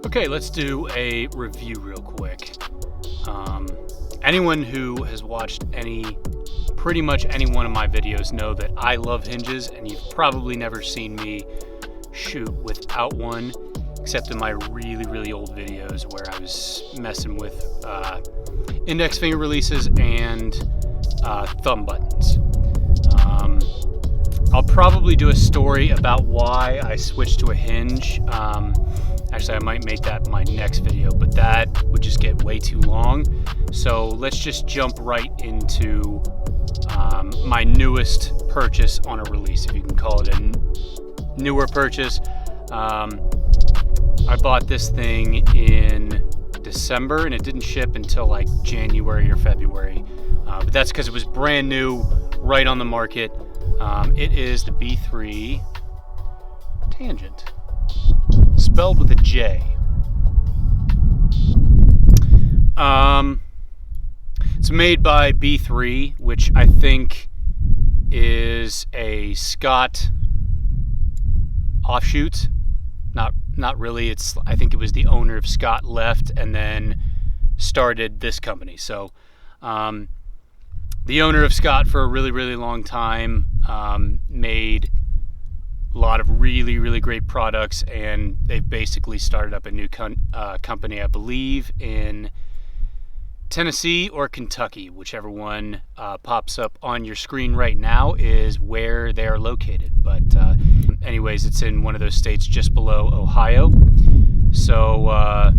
Okay, let's do a review real quick. Anyone who has watched pretty much any one of my videos know that I love hinges, and you've probably never seen me shoot without one, except in my really old videos where I was messing with index finger releases and thumb buttons. I'll probably do a story about why I switched to a hinge. Actually, I might make that my next video, but that would just get way too long. So let's just jump right into my newest purchase on a release, if you can call it a newer purchase. I bought this thing in December and it didn't ship until like January or February. But that's because it was brand new, right on the market. It is the B3 Tanjent, spelled with a J. It's made by B3, which I think is a Scott offshoot. Not really. I think it was the owner of Scott left and then started this company. So the owner of Scott for a really long time made a lot of really great products, and they've basically started up a new company, I believe, in Tennessee or Kentucky, whichever one pops up on your screen right now is where they are located. But anyways, it's in one of those states just below Ohio. So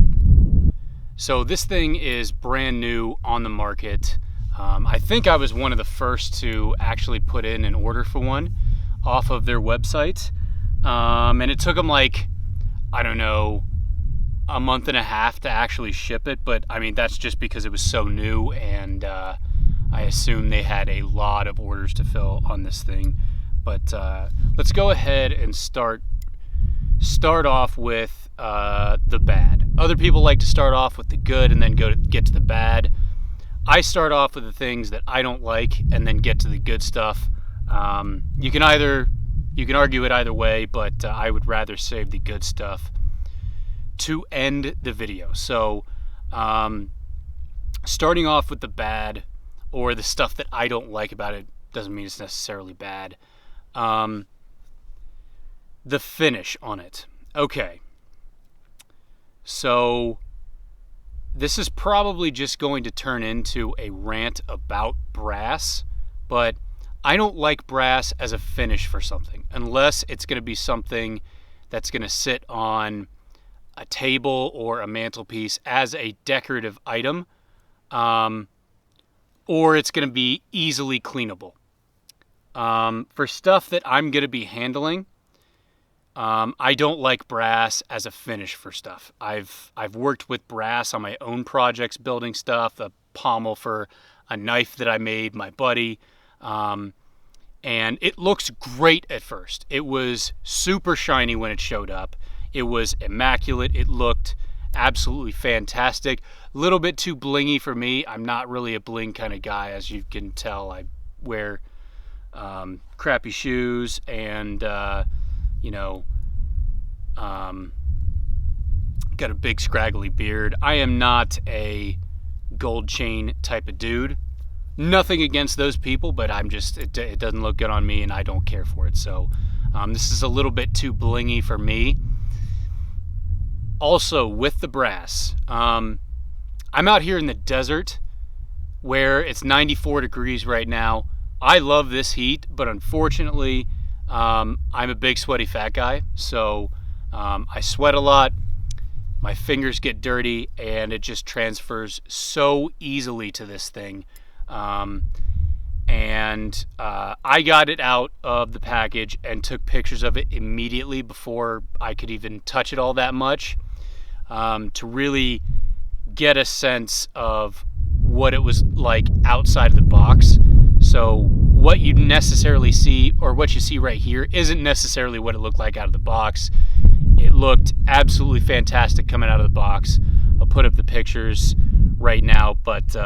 this thing is brand new on the market. I think I was one of the first to actually put in an order for one off of their website. And it took them like, I don't know, a month and a half to actually ship it. But I mean, that's just because it was so new, and I assume they had a lot of orders to fill on this thing. But let's go ahead and start off with the bad. Other people like to start off with the good and then get to the bad. I start off with the things that I don't like and then get to the good stuff. You can argue it either way, but I would rather save the good stuff to end the video. So starting off with the bad, or the stuff that I don't like about it, doesn't mean it's necessarily bad. The finish on it. Okay. So this is probably just going to turn into a rant about brass, but I don't like brass as a finish for something, unless it's going to be something that's going to sit on a table or a mantelpiece as a decorative item, or it's going to be easily cleanable. For stuff that I'm going to be handling, I don't like brass as a finish for stuff. I've worked with brass on my own projects, building stuff, a pommel for a knife that I made, my buddy, and it looks great at first. It was super shiny when it showed up. It was immaculate. It looked absolutely fantastic. A little bit too blingy for me. I'm not really a bling kind of guy, as you can tell. I wear crappy shoes and got a big scraggly beard. I am not a gold chain type of dude. Nothing against those people, but it doesn't look good on me, and I don't care for it. So this is a little bit too blingy for me. Also, with the brass, I'm out here in the desert where it's 94 degrees right now. I love this heat, but unfortunately, I'm a big sweaty fat guy, so I sweat a lot, my fingers get dirty, and it just transfers so easily to this thing. I got it out of the package and took pictures of it immediately before I could even touch it all that much, to really get a sense of what it was like outside of the box. So what you necessarily see, or what you see right here, isn't necessarily what it looked like out of the box. It looked absolutely fantastic coming out of the box. I'll put up the pictures right now, but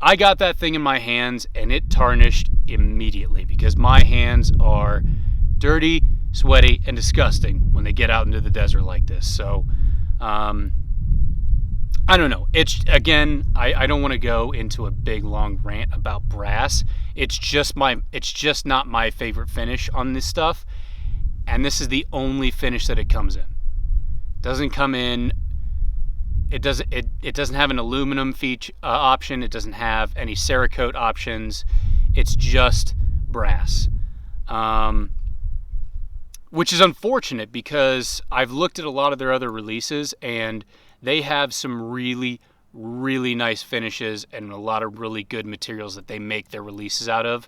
I got that thing in my hands and it tarnished immediately because my hands are dirty, sweaty, and disgusting when they get out into the desert like this. So I don't know. It's, again, I don't want to go into a big long rant about brass. It's just not my favorite finish on this stuff, and this is the only finish that it comes in. Doesn't come in. It doesn't have an aluminum feature option. It doesn't have any Cerakote options. It's just brass, which is unfortunate because I've looked at a lot of their other releases and they have some really, really nice finishes and a lot of really good materials that they make their releases out of.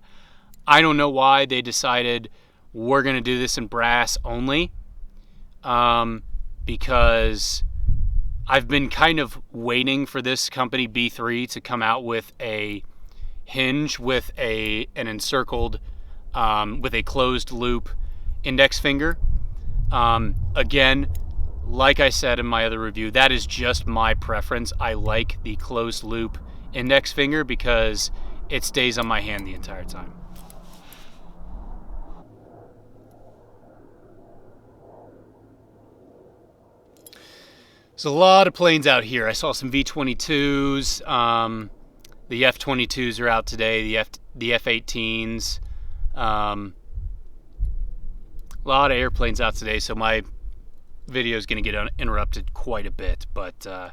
I don't know why they decided we're going to do this in brass only, because I've been kind of waiting for this company, B3, to come out with a hinge with an encircled, with a closed loop index finger. Again, like I said in my other review, that is just my preference. I like the closed loop index finger because it stays on my hand the entire time. There's a lot of planes out here. I saw some V-22s. The F-22s are out today. The F-18s. A lot of airplanes out today, so my video is going to get interrupted quite a bit. But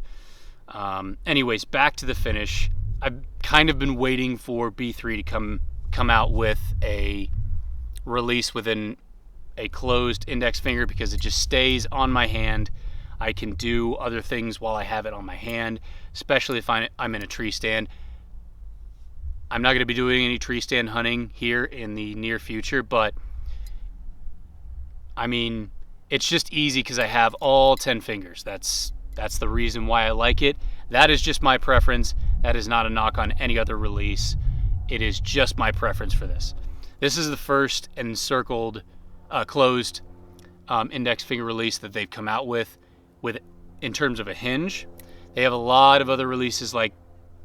anyways, back to the finish. I've kind of been waiting for B3 to come out with a release within a closed index finger because it just stays on my hand. I can do other things while I have it on my hand, especially if I'm in a tree stand. I'm not going to be doing any tree stand hunting here in the near future, but I mean, it's just easy because I have all 10 fingers. That's the reason why I like it. That is just my preference. That is not a knock on any other release. It is just my preference for this. This is the first encircled, closed index finger release that they've come out with in terms of a hinge. They have a lot of other releases like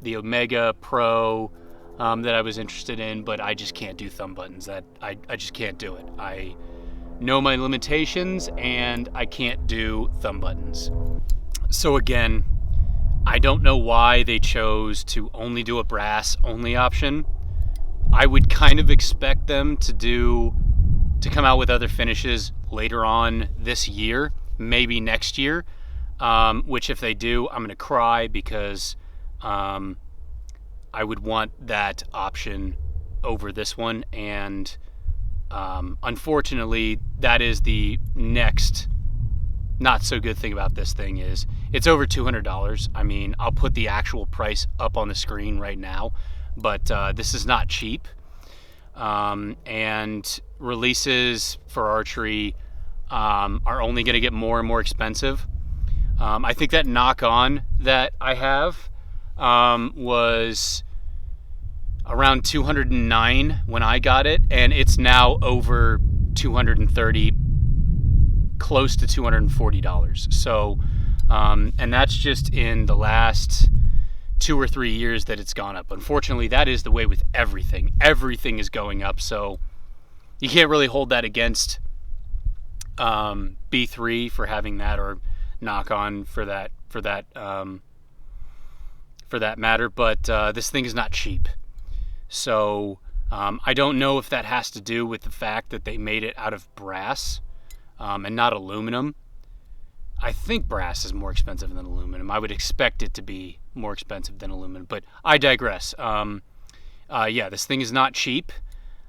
the Omega Pro that I was interested in, but I just can't do thumb buttons. I just can't do it. I know my limitations and I can't do thumb buttons. So again, I don't know why they chose to only do a brass only option. I would kind of expect them to come out with other finishes later on this year, maybe next year, which if they do, I'm going to cry because I would want that option over this one. And unfortunately, that is the next not so good thing about this thing is it's over $200. I mean, I'll put the actual price up on the screen right now, but this is not cheap. And releases for archery are only going to get more and more expensive. I think that Nock-On that I have was around $209 when I got it, and it's now over $230, close to $240. So, and that's just in the last 2 or 3 years that it's gone up. Unfortunately, that is the way with everything. Everything is going up, so you can't really hold that against B3 for having that, or Nock-On for that matter. But this thing is not cheap. So I don't know if that has to do with the fact that they made it out of brass and not aluminum. I think brass is more expensive than aluminum. I would expect it to be more expensive than aluminum, but I digress. Yeah, this thing is not cheap,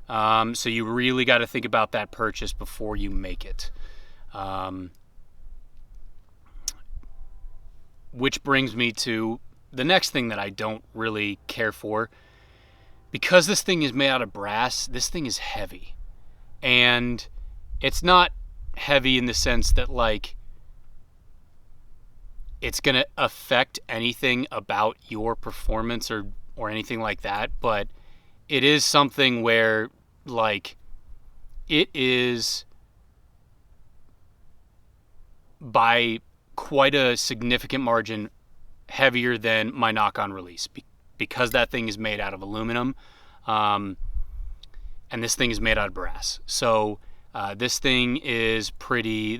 so you really got to think about that purchase before you make it. Which brings me to the next thing that I don't really care for. Because this thing is made out of brass, this thing is heavy. And it's not heavy in the sense that, like, it's going to affect anything about your performance or anything like that, but it is something where, like, it is by quite a significant margin heavier than my Nock-On release because that thing is made out of aluminum, and this thing is made out of brass. So This thing is pretty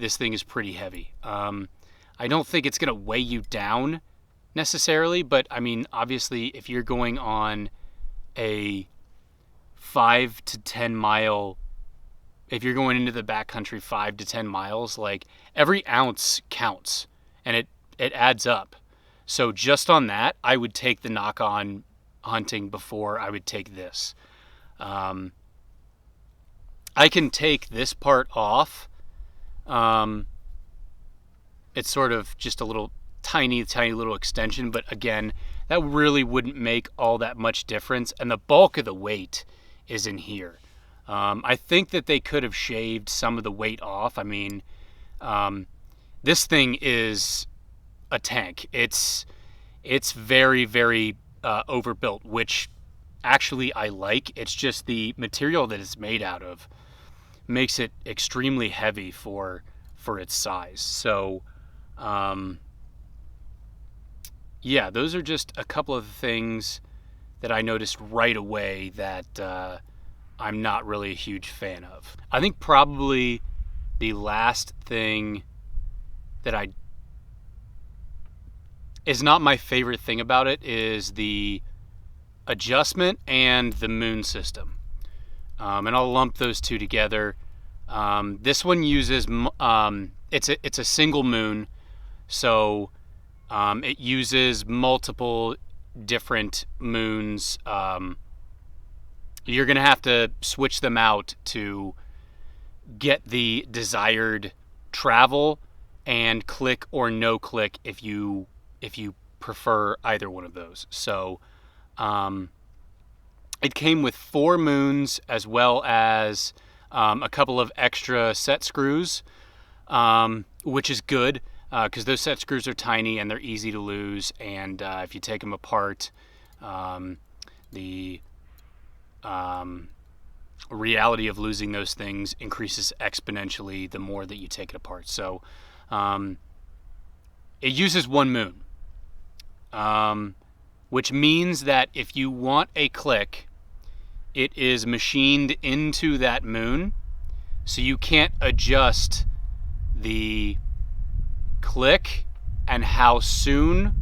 heavy. I don't think it's going to weigh you down necessarily, but I mean, obviously, if you're going on a 5 to 10 mile, if you're going into the backcountry 5 to 10 miles, like every ounce counts and it adds up. So just on that, I would take the Nock on hunting before I would take this. I can take this part off. It's sort of just a little tiny little extension, but again, that really wouldn't make all that much difference, and the bulk of the weight is in here. I think that they could have shaved some of the weight off. I mean, this thing is a tank. It's very, very overbuilt, which actually I like. It's just the material that it's made out of makes it extremely heavy for its size. So yeah, those are just a couple of things that I noticed right away that I'm not really a huge fan of. I think probably the last thing that is not my favorite thing about it is the adjustment and the moon system. And I'll lump those two together. This one uses, it's a single moon, so it uses multiple different moons. You're going to have to switch them out to get the desired travel and click or no click if you prefer either one of those. So it came with 4 moons as well as a couple of extra set screws, which is good because those set screws are tiny and they're easy to lose, and if you take them apart, the reality of losing those things increases exponentially the more that you take it apart. So it uses 1 moon, which means that if you want a click, it is machined into that moon, so you can't adjust the click and how soon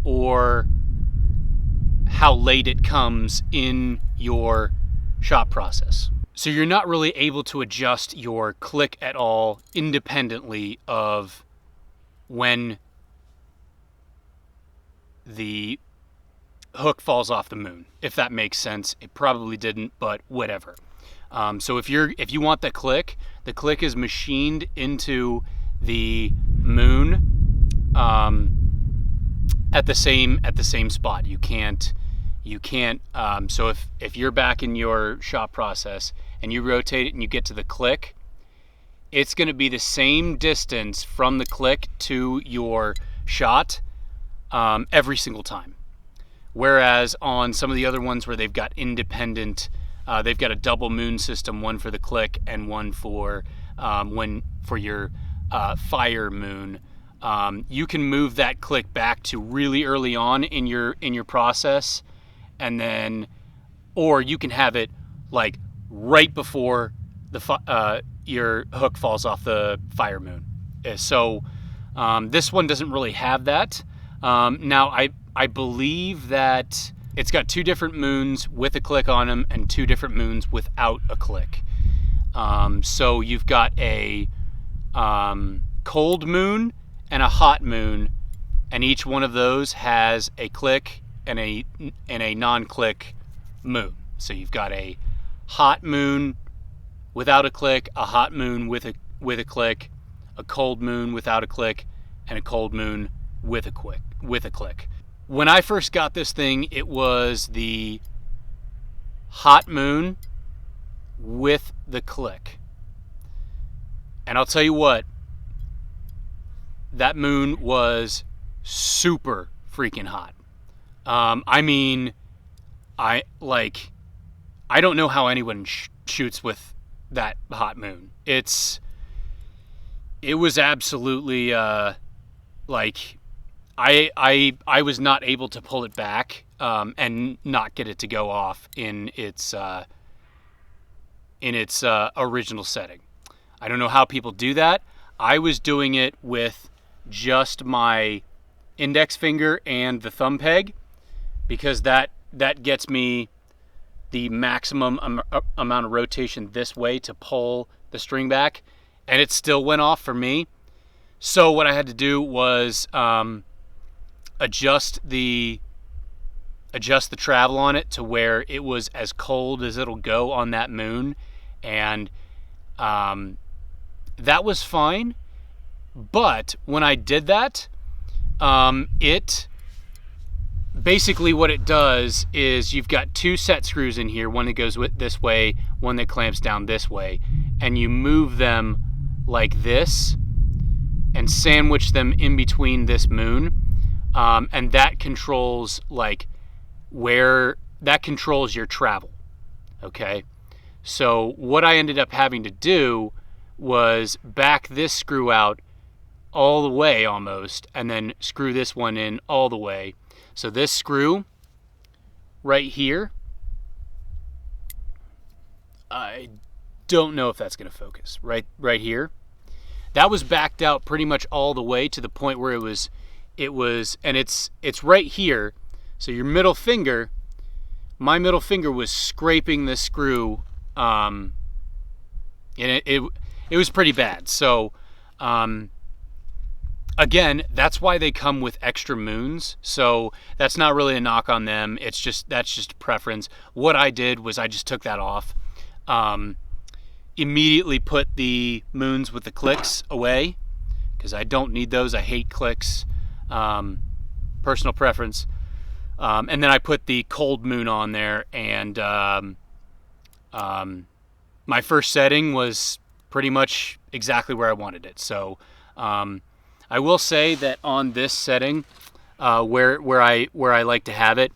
or how late it comes in your shot process. So you're not really able to adjust your click at all independently of when the hook falls off the moon, if that makes sense. It probably didn't, but whatever. So if you want the click is machined into the moon at the same spot. You can't. So if you're back in your shot process and you rotate it and you get to the click, it's going to be the same distance from the click to your shot every single time. Whereas on some of the other ones where they've got independent, they've got a double moon system, one for the click and one for your fire moon. You can move that click back to really early on in your process, and then, or you can have it like right before your hook falls off the fire moon. So this one doesn't really have that. Now I believe that it's got 2 different moons with a click on them and 2 different moons without a click. So you've got a cold moon and a hot moon, and each one of those has a click and a non-click moon. So you've got a hot moon without a click, a hot moon with a click, a cold moon without a click, and a cold moon with a click. When I first got this thing, it was the hot moon with the click. And I'll tell you what, that moon was super freaking hot. I mean, I don't know how anyone shoots with that hot moon. It was absolutely like I was not able to pull it back and not get it to go off in its original setting. I don't know how people do that. I was doing it with just my index finger and the thumb peg, because that gets me the maximum amount of rotation this way to pull the string back, and it still went off for me. So what I had to do was adjust the travel on it to where it was as cold as it'll go on that moon, and that was fine. But when I did that, it basically, what it does is you've got two set screws in here, one that goes this way, one that clamps down this way, and you move them like this and sandwich them in between this moon, and that controls that controls your travel. Okay, so what I ended up having to do was back this screw out all the way almost, and then screw this one in all the way. So this screw right here, I don't know if that's going to focus, right here. That was backed out pretty much all the way to the point where it was, and it's right here. So your middle finger, my middle finger was scraping this screw, and it was pretty bad. So, again, that's why they come with extra moons. So that's not really a knock on them. That's just a preference. What I did was I just took that off. Immediately put the moons with the clicks away, because I don't need those. I hate clicks. Personal preference. And then I put the cold moon on there, and my first setting was pretty much exactly where I wanted it. So I will say that on this setting, where I like to have it,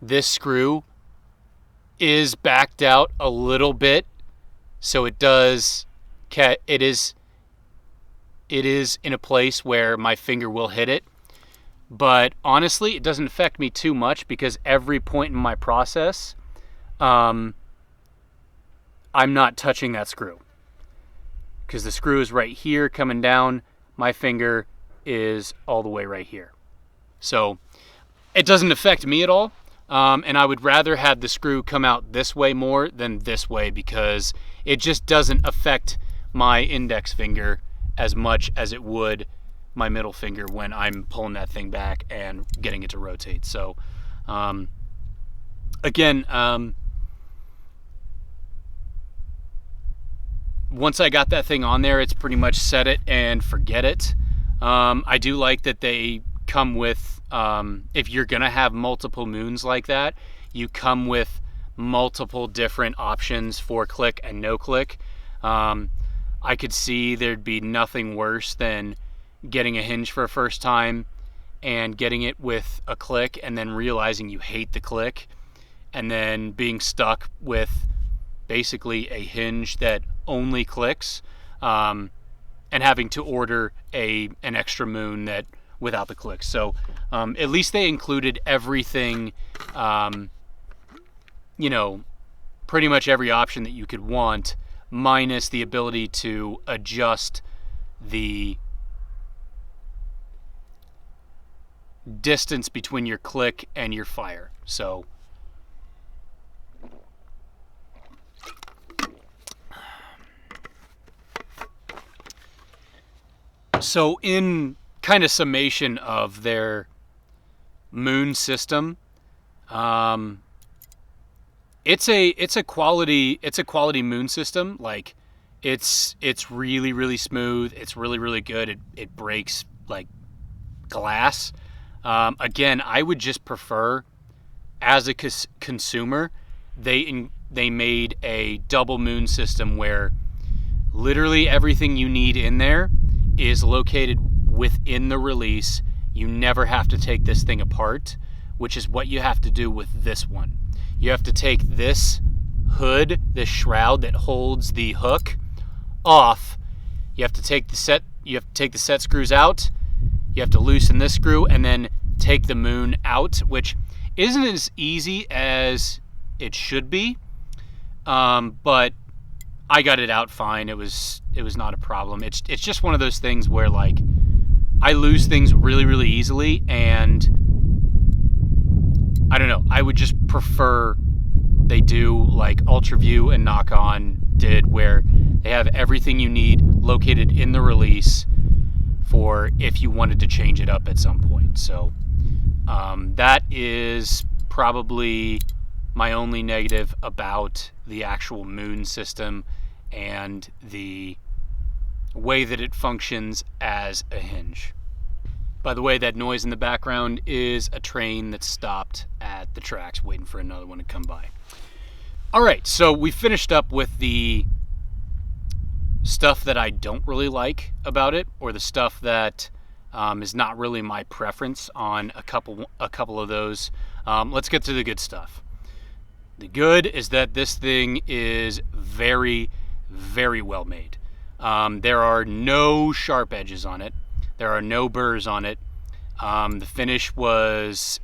this screw is backed out a little bit, so it is in a place where my finger will hit it. But honestly, it doesn't affect me too much, because every point in my process, I'm not touching that screw, because the screw is right here coming down. My finger is all the way right here. So it doesn't affect me at all. And I would rather have the screw come out this way more than this way, because it just doesn't affect my index finger as much as it would my middle finger when I'm pulling that thing back and getting it to rotate. So again, once I got that thing on there, it's pretty much set it and forget it. I do like that they come with, if you're gonna have multiple moons like that, you come with multiple different options for click and no click. I could see there'd be nothing worse than getting a hinge for a first time and getting it with a click, and then realizing you hate the click, and then being stuck with basically a hinge that only clicks, and having to order an extra moon that without the clicks. So at least they included everything, pretty much every option that you could want, minus the ability to adjust the distance between your click and your fire. So in kind of summation of their moon system, it's a quality moon system. Like it's really, really smooth. It's really, really good. It breaks like glass. Again, I would just prefer, as a consumer, they made a double moon system where literally everything you need in there is located within the release. You never have to take this thing apart, which is what you have to do with this one. You have to take this hood, this shroud that holds the hook, off. You have to take the set screws out. You have to loosen this screw and then take the moon out, which isn't as easy as it should be. But I got it out fine. It was not a problem. It's just one of those things where like I lose things really, really easily, and I don't know. I would just prefer they do like UltraView and Nock On did, where they have everything you need located in the release for if you wanted to change it up at some point. So that is probably my only negative about the actual Moon system and the way that it functions as a hinge. By the way, that noise in the background is a train that stopped at the tracks waiting for another one to come by. All right, so we finished up with the stuff that I don't really like about it, or the stuff that is not really my preference on a couple of those. Let's get to the good stuff. The good is that this thing is very, very well made. There are no sharp edges on it. There are no burrs on it. The finish was,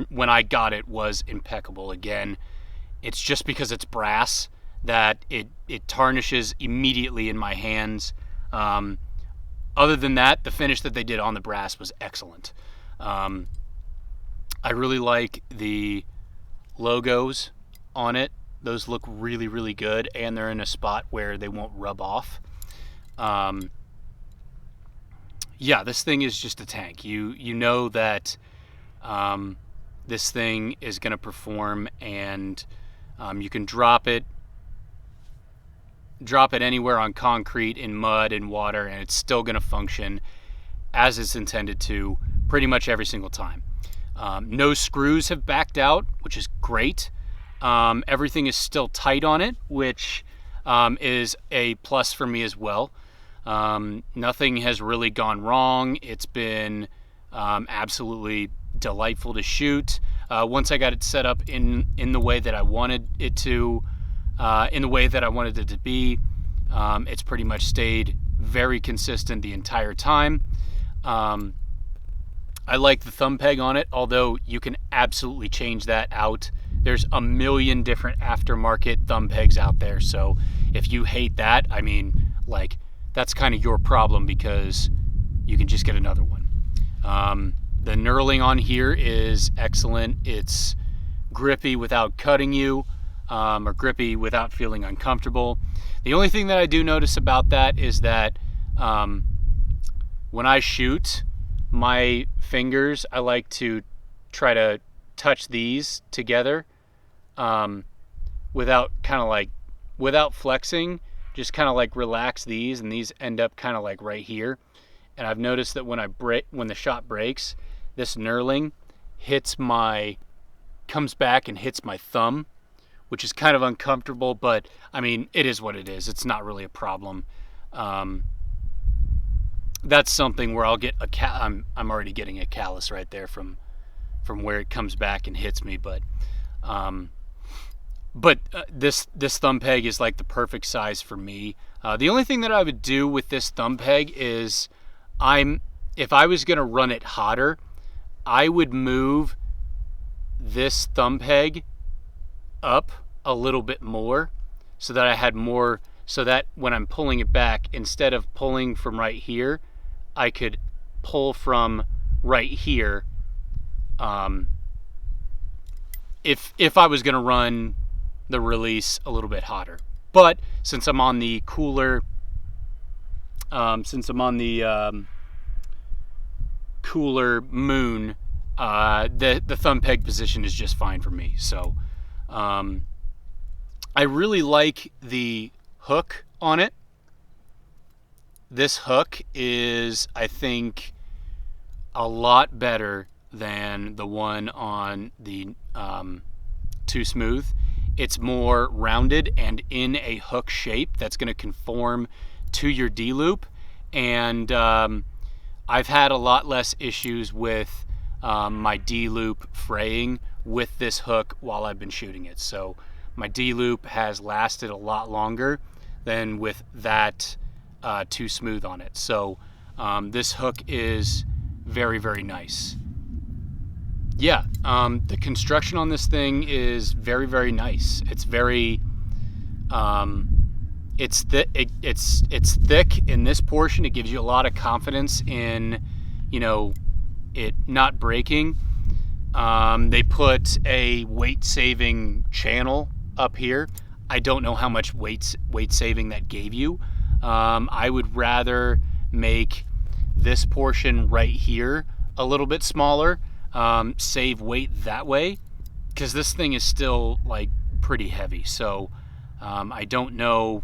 when I got it, was impeccable. Again, it's just because it's brass that it tarnishes immediately in my hands. Other than that, the finish that they did on the brass was excellent. I really like the logos on it. Those look really, really good, and they're in a spot where they won't rub off. Yeah, this thing is just a tank. You know that this thing is going to perform, and you can drop it anywhere on concrete, in mud, in water, and it's still going to function as it's intended to pretty much every single time. No screws have backed out, which is great. Everything is still tight on it, which is a plus for me as well. Nothing has really gone wrong. It's been absolutely delightful to shoot. Once I got it set up in the way that I wanted it to, in the way that I wanted it to be, it's pretty much stayed very consistent the entire time. I like the thumb peg on it, although you can absolutely change that out. There's a million different aftermarket thumb pegs out there, so if you hate that, I mean, like, that's kind of your problem, because you can just get another one. The knurling on here is excellent. It's grippy without cutting you, or grippy without feeling uncomfortable. The only thing that I do notice about that is that when I shoot, my fingers, I like to try to touch these together without flexing, just kind of like relax these, and these end up kind of like right here. And I've noticed that when the shot breaks, this knurling comes back and hits my thumb, which is kind of uncomfortable, but I mean, it is what it is. It's not really a problem. That's something where I'll get I'm already getting a callus right there from where it comes back and hits me, but this thumb peg is like the perfect size for me. The only thing that I would do with this thumb peg is, if I was going to run it hotter, I would move this thumb peg up a little bit more, so that I had more, so that when I'm pulling it back, instead of pulling from right here, I could pull from right here. If I was going to run the release a little bit hotter. But since I'm on the cooler Moon, the thumb peg position is just fine for me. So I really like the hook on it. This hook is, I think, a lot better than the one on the Too Smooth. It's more rounded and in a hook shape that's going to conform to your D-loop, and I've had a lot less issues with my D-loop fraying with this hook while I've been shooting it. So my D-loop has lasted a lot longer than with that Too Smooth on it. So this hook is very, very nice. Yeah, the construction on this thing is very, very nice. It's very it's thick in this portion. It gives you a lot of confidence in, you know, it not breaking. They put a weight saving channel up here. I don't know how much weight saving that gave you. I would rather make this portion right here a little bit smaller, save weight that way, because this thing is still like pretty heavy. So I don't know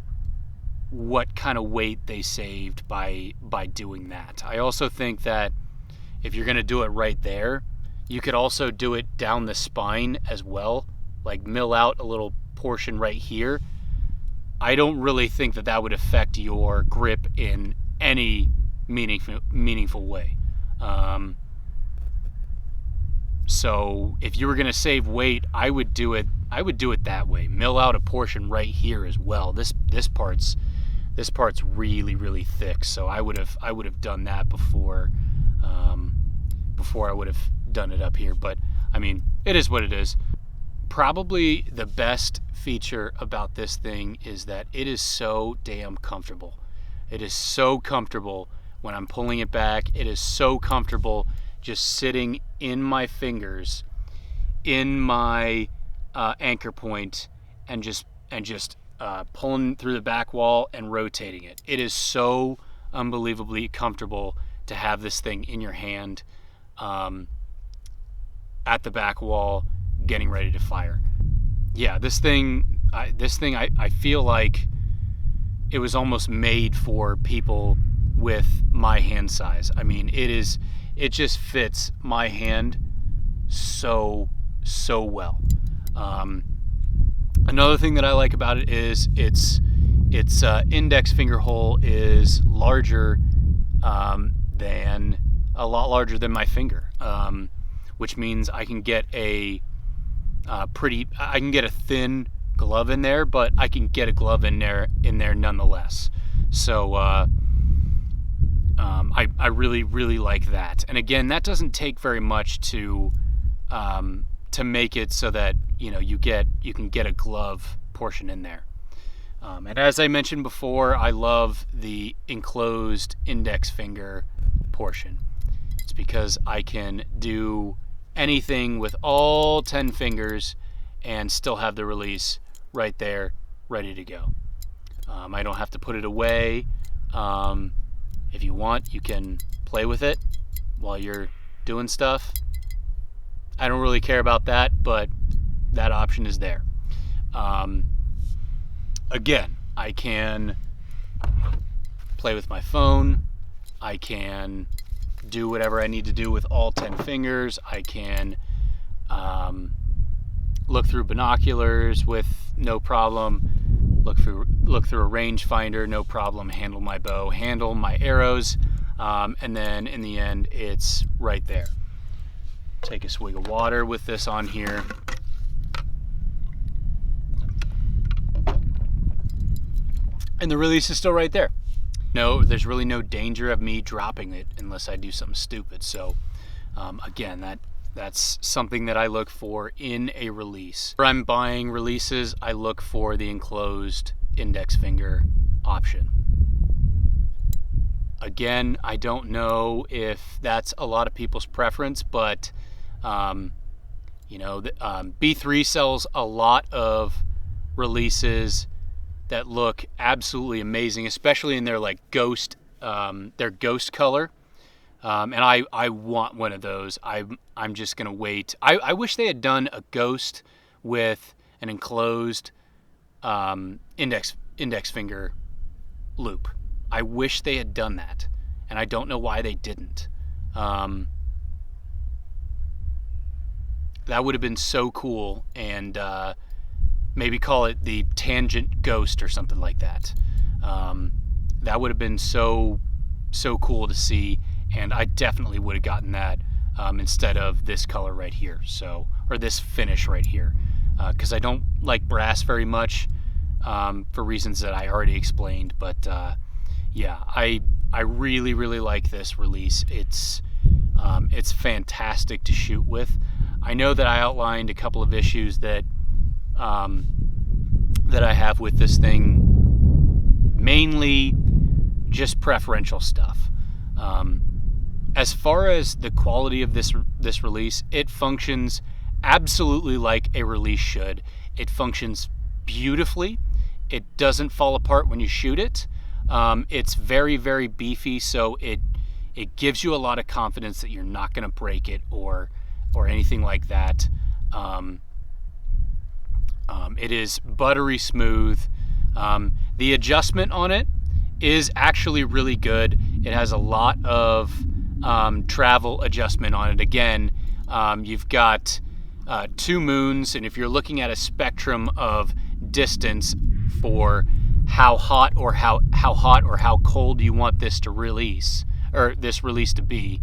what kind of weight they saved by doing that. I also think that if you're going to do it right there, you could also do it down the spine as well, like mill out a little portion right here. I don't really think that would affect your grip in any meaningful way. So if you were going to save weight, I would do it that way. Mill out a portion right here as well. This part's really, really thick, so I would have done that before I would have done it up here. But I mean, it is what it is. Probably the best feature about this thing is that it is so damn comfortable. It is so comfortable when I'm pulling it back. It is so comfortable just sitting in my fingers, in my anchor point, and just pulling through the back wall and rotating it. It is so unbelievably comfortable to have this thing in your hand, at the back wall, getting ready to fire. Yeah, this thing I feel like it was almost made for people with my hand size. I mean, it just fits my hand so well. Another thing that I like about it is its index finger hole is larger, a lot larger than my finger, which means I can get a thin glove in there, but I can get a glove in there nonetheless. So I really like that. And again, that doesn't take very much to make it so that, you know, you can get a glove portion in there. And as I mentioned before, I love the enclosed index finger portion. It's because I can do anything with all 10 fingers and still have the release right there, ready to go. I don't have to put it away. If you want, you can play with it while you're doing stuff. I don't really care about that, but that option is there. Again, I can play with my phone. I can do whatever I need to do with all 10 fingers. I can look through binoculars with no problem. Look through a rangefinder, no problem. Handle my bow, handle my arrows, and then in the end, it's right there. Take a swig of water with this on here. And the release is still right there. No, there's really no danger of me dropping it unless I do something stupid. So again, that's something that I look for in a release. When I'm buying releases, I look for the enclosed index finger option. Again, I don't know if that's a lot of people's preference, but you know, B3 sells a lot of releases that look absolutely amazing, especially in their like ghost color. And I want one of those. I'm just gonna wait. I wish they had done a ghost with an enclosed index finger loop. I wish they had done that, and I don't know why they didn't. That would have been so cool, and maybe call it the Tanjent Ghost or something like that. That would have been so cool to see, and I definitely would have gotten that instead of this color right here, or this finish right here, because I don't like brass very much for reasons that I already explained. But yeah, I really like this release. It's fantastic to shoot with. I know that I outlined a couple of issues that I have with this thing mainly just preferential stuff. As far as the quality of this release, it functions absolutely like a release should. It functions beautifully. It doesn't fall apart when you shoot it. It's very, very beefy, so it gives you a lot of confidence that you're not going to break it or anything like that. It is buttery smooth. The adjustment on it is actually really good. It has a lot of travel adjustment on it. Again, you've got 2 moons, and if you're looking at a spectrum of distance for how hot or how cold you want this to release, or this release to be,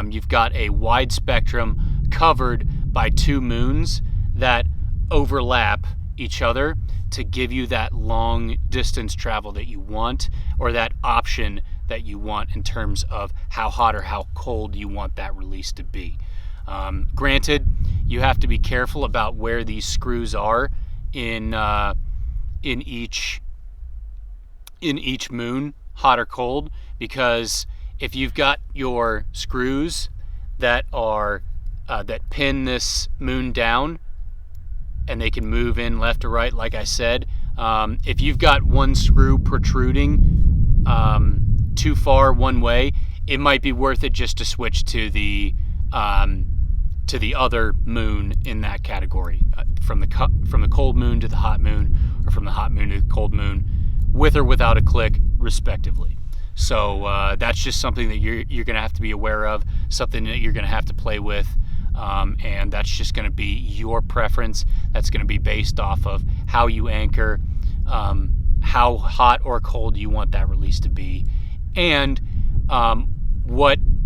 you've got a wide spectrum covered by 2 moons that overlap each other to give you that long distance travel that you want, or that option that you want in terms of how hot or how cold you want that release to be. Granted, you have to be careful about where these screws are in each moon, hot or cold, because if you've got your screws that are that pin this moon down, and they can move in left or right, like I said, if you've got one screw protruding too far one way, it might be worth it just to switch to the other moon in that category, from the cold moon to the hot moon, or from the hot moon to the cold moon, with or without a click, respectively. So that's just something that you're going to have to be aware of, something that you're going to have to play with, and that's just going to be your preference. That's going to be based off of how you anchor, how hot or cold you want that release to be, and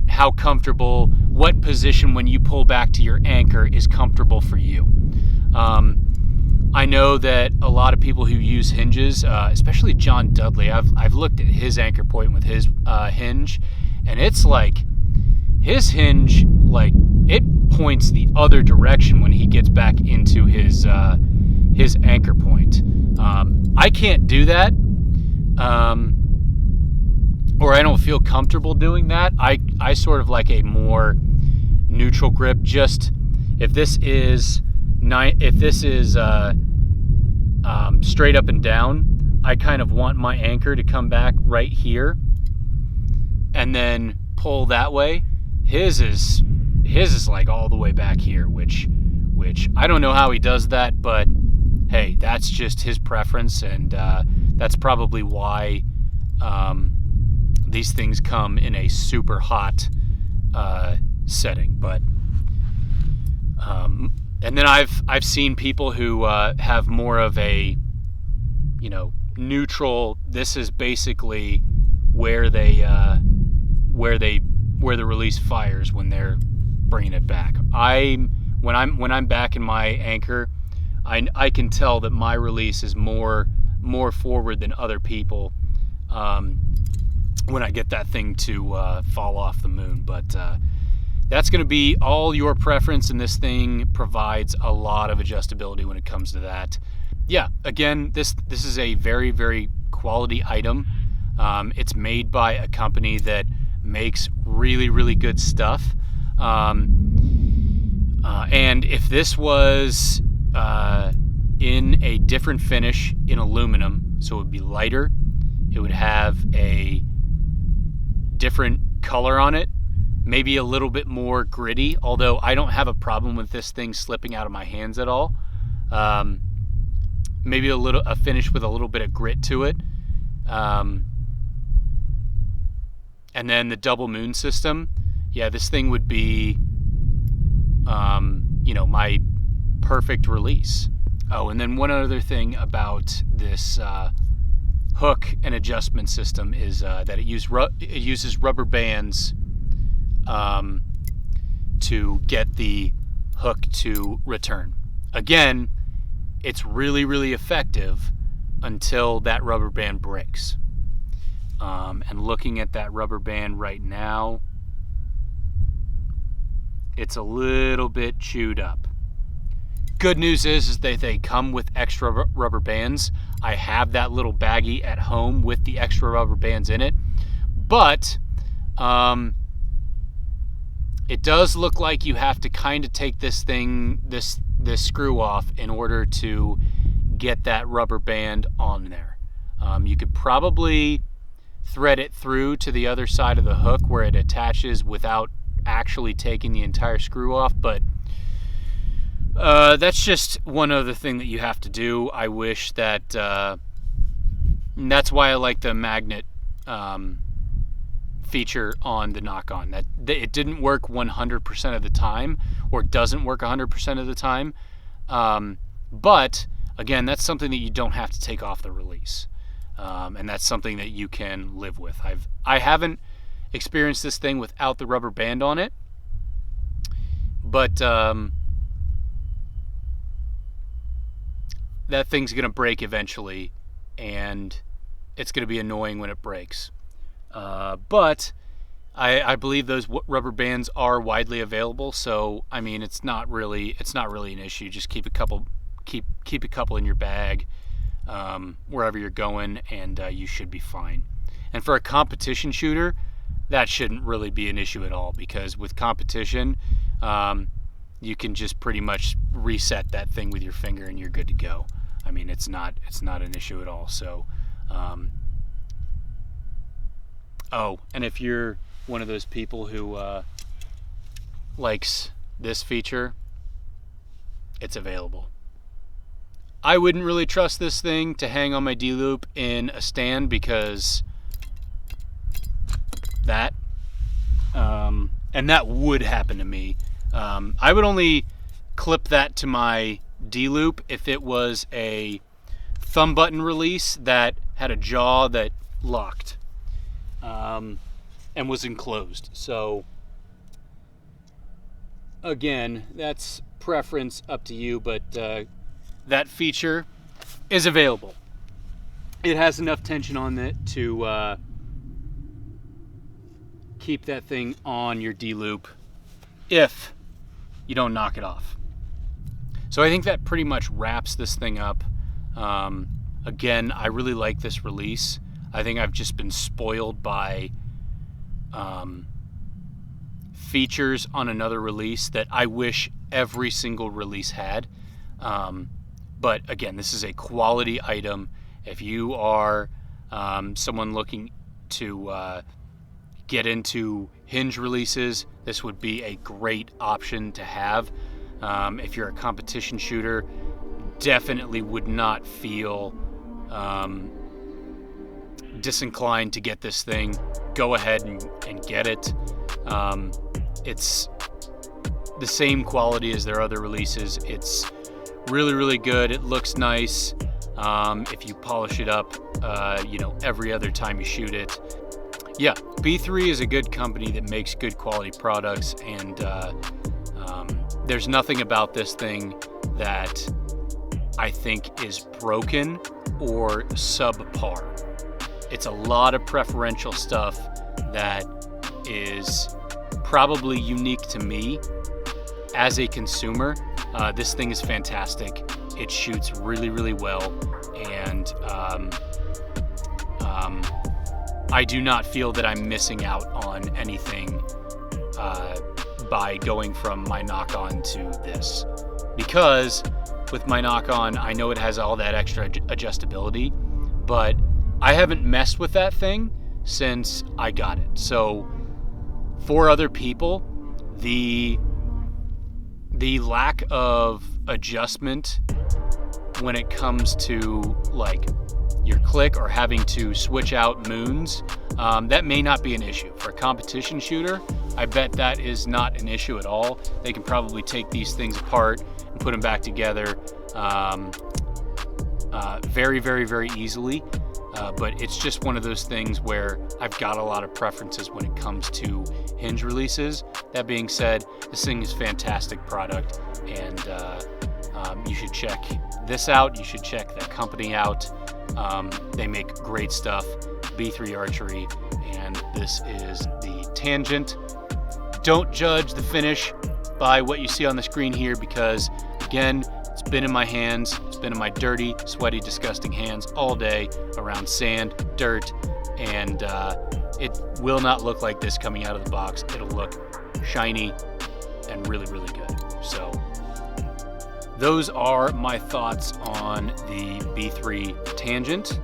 how comfortable, what position when you pull back to your anchor is comfortable for you. I know that a lot of people who use hinges, especially John Dudley, I've looked at his anchor point with his hinge, and it's like his hinge, like, it points the other direction when he gets back into his anchor point. I can't do that, or I don't feel comfortable doing that. I sort of like a more neutral grip. Just if this is straight up and down, I kind of want my anchor to come back right here and then pull that way. His is like all the way back here, which I don't know how he does that, but hey, that's just his preference, and that's probably why these things come in a super hot setting. But and then I've seen people who have more of a, neutral. This is basically where the release fires when they're bringing it back. When I'm back in my anchor, I can tell that my release is more forward than other people when I get that thing to fall off the moon. But that's going to be all your preference, and this thing provides a lot of adjustability when it comes to that. Yeah, again, this is a very, very quality item. It's made by a company that makes really, really good stuff. And if this was in a different finish in aluminum, so it would be lighter, it would have a different color on it, maybe a little bit more gritty, although I don't have a problem with this thing slipping out of my hands at all. Maybe a finish with a little bit of grit to it. And then the double moon system, yeah, this thing would be, my perfect release. Oh, and then one other thing about this hook and adjustment system is that it uses rubber bands to get the hook to return. Again, it's really, really effective until that rubber band breaks. And looking at that rubber band right now, it's a little bit chewed up. good news is that they come with extra rubber bands. I have that little baggie at home with the extra rubber bands in it. But it does look like you have to kind of take this thing, this screw off in order to get that rubber band on there. You could probably thread it through to the other side of the hook where it attaches without actually taking the entire screw off, but that's just one other thing that you have to do. I wish that that's why I like the magnet feature on the Nock-On. That it didn't work 100% of the time, or doesn't work 100% of the time, but again, that's something that you don't have to take off the release, and that's something that you can live with. I haven't experienced this thing without the rubber band on it, but that thing's gonna break eventually, and it's gonna be annoying when it breaks. But I believe those rubber bands are widely available, so I mean it's not really an issue. Just keep a couple in your bag wherever you're going, and you should be fine. And for a competition shooter, that shouldn't really be an issue at all, because with competition, you can just pretty much reset that thing with your finger and you're good to go. I mean, it's not an issue at all. So, oh, and if you're one of those people who likes this feature, it's available. I wouldn't really trust this thing to hang on my D-loop in a stand, because that, and that would happen to me. I would only clip that to my D-loop if it was a thumb button release that had a jaw that locked and was enclosed. So again, that's preference, up to you, but that feature is available. It has enough tension on it to keep that thing on your D-loop if you don't knock it off. So I think that pretty much wraps this thing up. Again, I really like this release. I think I've just been spoiled by features on another release that I wish every single release had. But again, this is a quality item. If you are someone looking to get into hinge releases, this would be a great option to have. If you're a competition shooter, definitely would not feel disinclined to get this thing. Go ahead and get it. It's the same quality as their other releases. It's really, really good. It looks nice if you polish it up, every other time you shoot it. Yeah, B3 is a good company that makes good quality products, and there's nothing about this thing that I think is broken or subpar. It's a lot of preferential stuff that is probably unique to me as a consumer. This thing is fantastic. It shoots really, really well, and I do not feel that I'm missing out on anything by going from my Nock-On to this, because with my Nock-On, I know it has all that extra adjustability, but I haven't messed with that thing since I got it. So for other people, the lack of adjustment when it comes to like your click or having to switch out moons, that may not be an issue. For a competition shooter, I bet that is not an issue at all. They can probably take these things apart and put them back together very, very, very easily. But it's just one of those things where I've got a lot of preferences when it comes to hinge releases. That being said, this thing is a fantastic product, and you should check this out. You should check that company out. They make great stuff. B3 Archery, and this is the Tanjent. Don't judge the finish by what you see on the screen here because, again, it's been in my hands. It's been in my dirty, sweaty, disgusting hands all day around sand, dirt, and it will not look like this coming out of the box. It'll look shiny and really, really good. So those are my thoughts on the B3 Tanjent.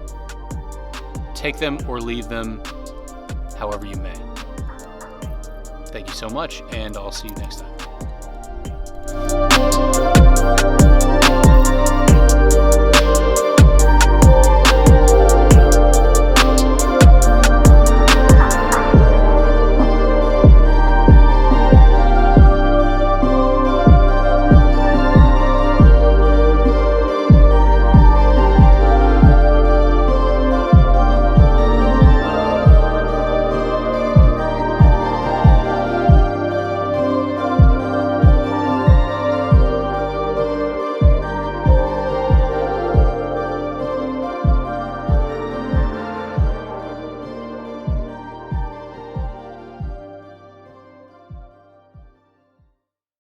Take them or leave them however you may. Thank you so much, and I'll see you next time.